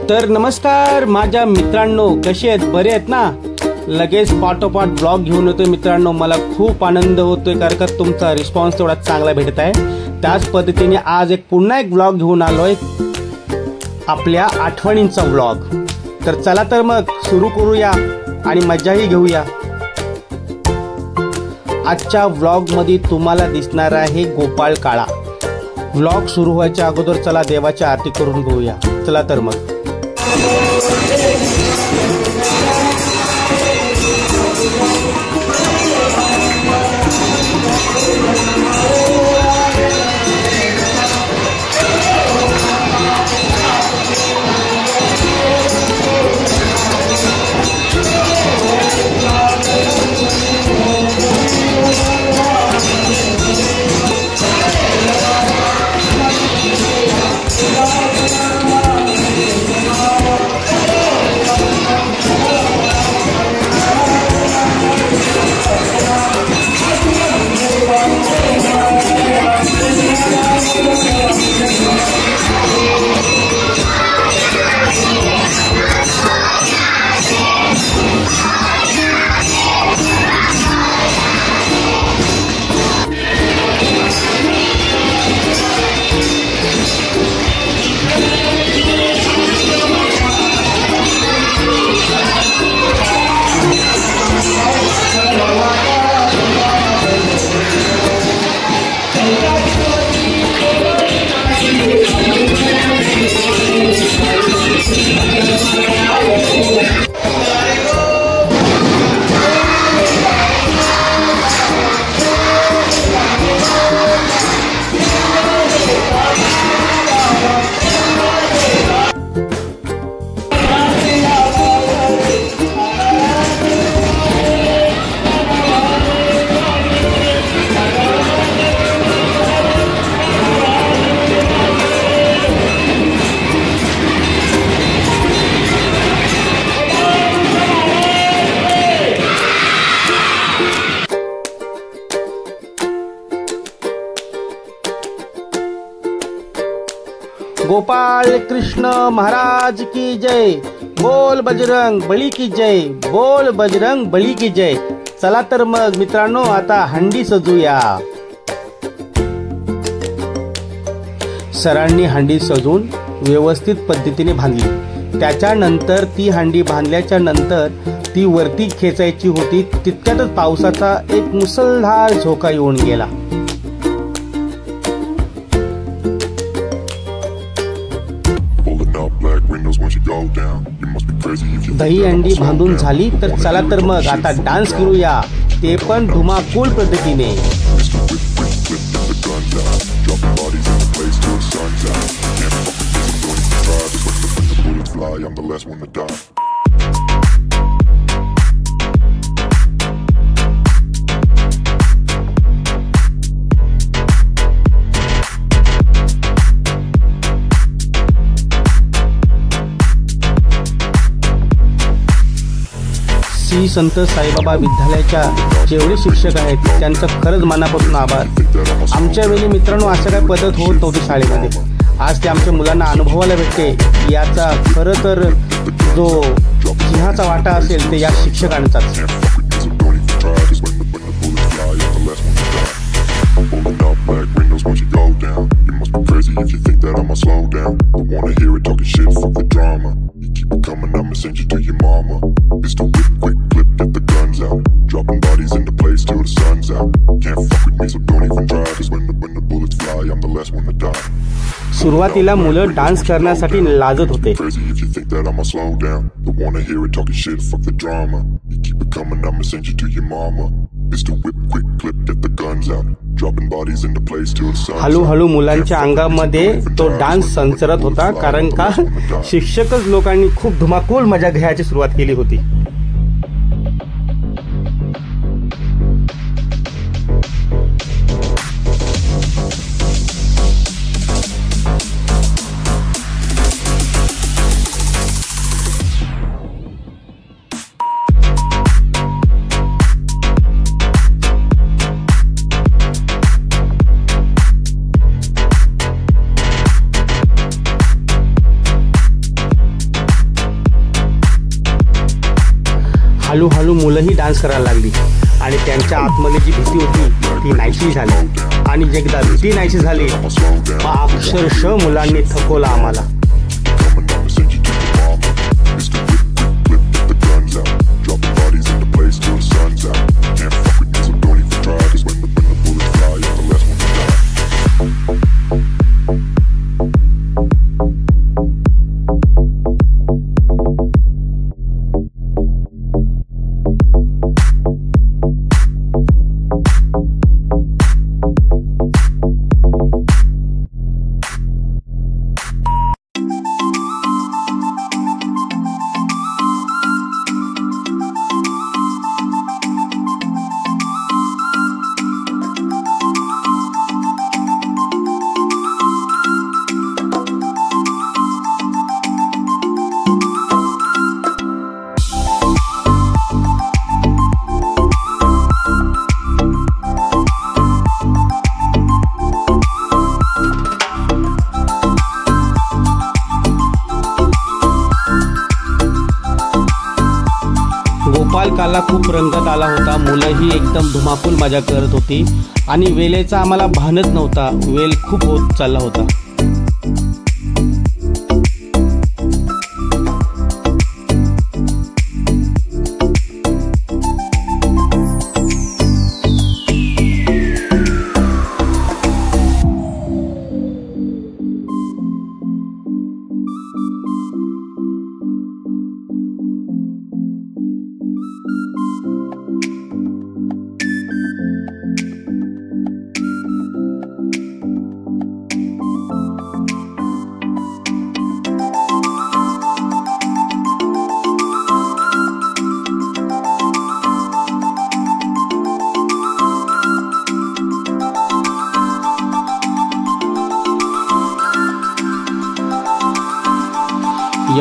तर नमस्कार माझ्या मित्रांनो, कसे आहेत? बरे आहेत ना? लगेच पाठोपाठ ब्लॉग घेऊन येतोय मित्रांनो. मला खूप आनंद होतोय कारण का तुमचा रिस्पॉन्स तेवढा चांगला भेटत आहे. त्याच पद्धतीने आज पुन्हा एक ब्लॉग घेऊन आलोय, आपल्या आठवणींचा ब्लॉग. तर चला तर मग सुरू करूया आणि मजाही घेऊया. आजच्या ब्लॉग मध्ये तुम्हाला दिसणार आहे गोपाळ काळा. ब्लॉग सुरू व्हायच्या अगोदर चला देवाची आरती करून घेऊया. चला तर मग. गोपाल कृष्ण महाराज की जय. बोल बजरंग बली की जय. बोल बजरंग बली की जय. चला तर मग मित्रांनो, आता हंडी सजूया. सरांनी हंडी सजून व्यवस्थित पद्धतीने बांधली. त्याच्यानंतर ती हंडी बांधल्याच्या नंतर ती वरती खेचायची होती. तितक्यातच पावसाचा एक मुसळधार झोका येऊन गेला. दही अंडी बांधून झाली तर चला तर मग आता डान्स करूया, ते पण धुमाकूळ पद्धतीने. श्री संत साईबाबा विद्यालयाच्या जेवढे शिक्षक आहेत त्यांचं खरंच मनापासून आभार. आमच्या वेळी मित्रांनो असं काय पद्धत होत नव्हती शाळेमध्ये. आज ते आमच्या मुलांना अनुभवायला भेटते. याचा खरं तर जो सिंहाचा वाटा असेल ते या शिक्षकांचाच. सुरुवातीला मुलं डान्स करण्यासाठी लाजत होते. हळूहळू मुलांच्या अंगामध्ये तो डान्स संचरत होता, कारण का शिक्षकच लोकांनी खूप धुमाकूळ मजा घ्यायची सुरुवात केली होती. हळूहळू मुलंही डान्स करायला लागली आणि त्यांच्या आतमध्ये जी भीती होती ती नाहीशी झाली. आणि एकदा भीती नाहीशी झाली मग अक्षरशः मुलांनी थकवलं आम्हाला. गोपालकाला खूप रंगत आला होता. मुलंही एकदम धुमाकूल मजा करत होती आणि वेळेचा आम्हाला भानच नव्हता. वेळ खूप होत चालला होता.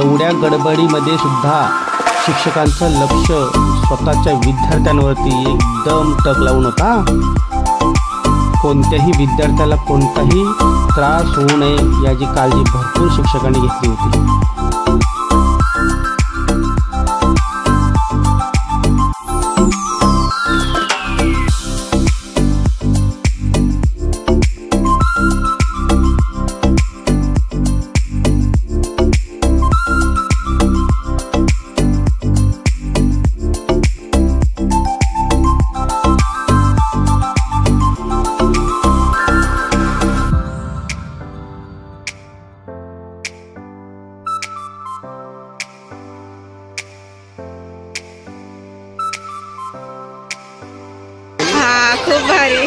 एवढ्या गडबडीमध्ये सुद्धा शिक्षकांचं लक्ष स्वतःच्या विद्यार्थ्यांवरती एकदम टक लावून होता. कोणत्याही विद्यार्थ्याला कोणताही त्रास होऊ नये याची काळजी भरपूर शिक्षकांनी घेतली होती. खूप भारी.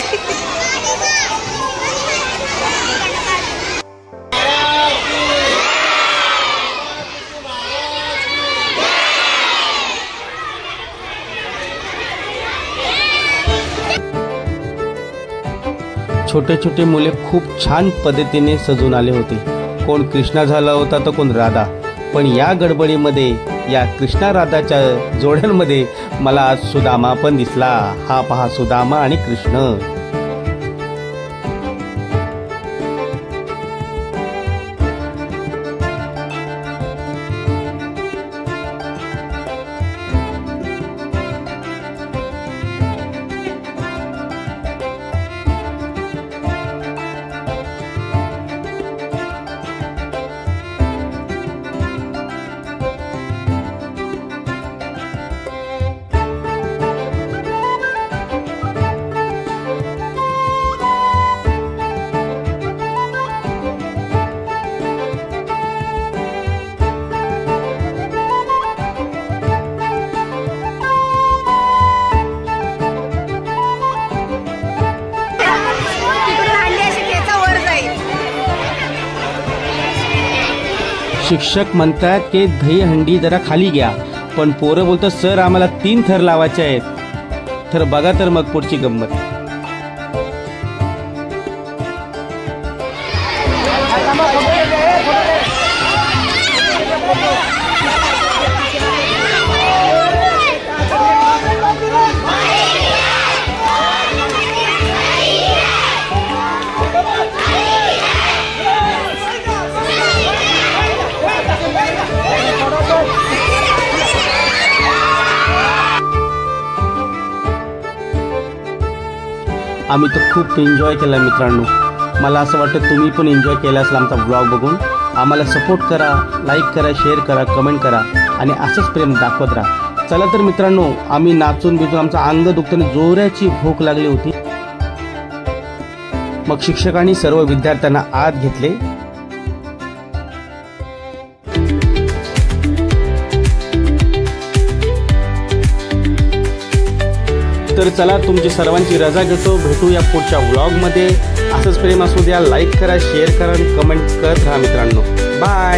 छोटे छोटे मुले खूप छान पद्धतीने सजून आले होते. कोण कृष्णा झाला होता तर कोण राधा. पण या गडबडीमध्ये या कृष्णा राधाच्या जोड्यांमध्ये मला आज सुदामा पण दिसला. हा पहा सुदामा आणि कृष्ण. शिक्षक म्हणतात की दहीहंडी जरा खाली घ्या. पण पोरं बोलतात सर आम्हाला 3 थर लावायचे आहेत. तर बघा तर मग पुढची गंमत. आम्ही तर खूप एन्जॉय केला मित्रांनो. मला असं वाटतं तुम्ही पण एन्जॉय केला असेल आमचा ब्लॉग बघून. आम्हाला सपोर्ट करा, लाईक करा, शेअर करा, कमेंट करा आणि असंच प्रेम दाखवत राहा. चला तर मित्रांनो, आम्ही नाचून बिचून आमचं अंग दुखताना जोराची भूक लागली होती. मग शिक्षकांनी सर्व विद्यार्थ्यांना आत घेतले. तर चला तुमची सर्वांची रजा घेतो. भेटूया पुढच्या व्लॉगमध्ये. असंच प्रेम असू द्या. लाईक करा, शेअर करा आणि कमेंट करत राहा मित्रांनो. बाय.